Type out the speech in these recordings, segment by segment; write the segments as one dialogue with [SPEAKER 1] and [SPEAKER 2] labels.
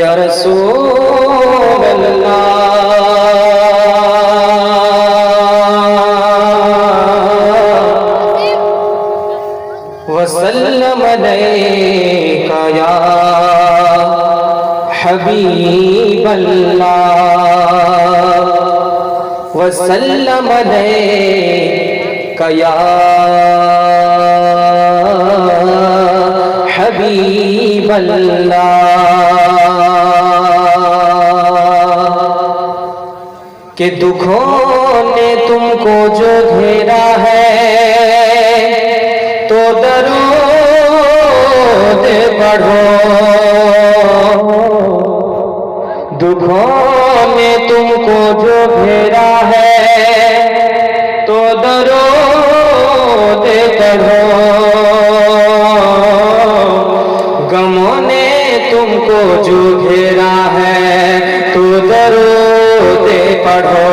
[SPEAKER 1] या रसूल अल्लाह वसल्लम अलैका या हबीब अल्लाह वसल्लम अलैका या हबीब अल्लाह के दुखों ने तुमको जो घेरा है तो दरूद पढ़ो। दुखों ने तुमको जो घेरा है तो दरूद पढ़ो। गमों ने तुमको जो घेरा है तो दरूद पढ़ो।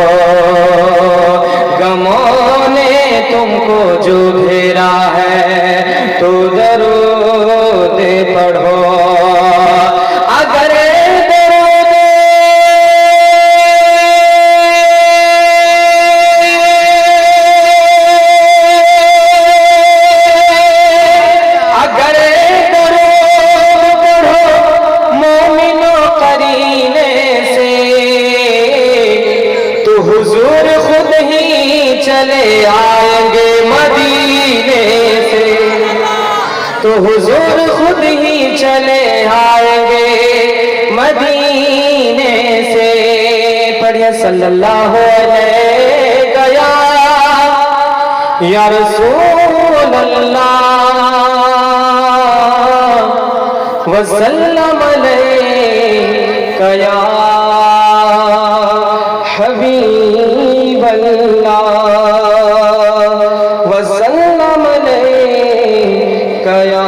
[SPEAKER 1] गमों ने तुमको जो घेरा है तो दरूद पढ़ो। अगर हुजूर खुद ही चले आएंगे मदीने से। तो हुजूर खुद ही चले आएंगे मदीने से। पढ़िए सल्लल्लाहु अलैहि या रसूल अल्लाह वसल्लम अलैका या हबीब अल्लाह वसल्लम अलैका या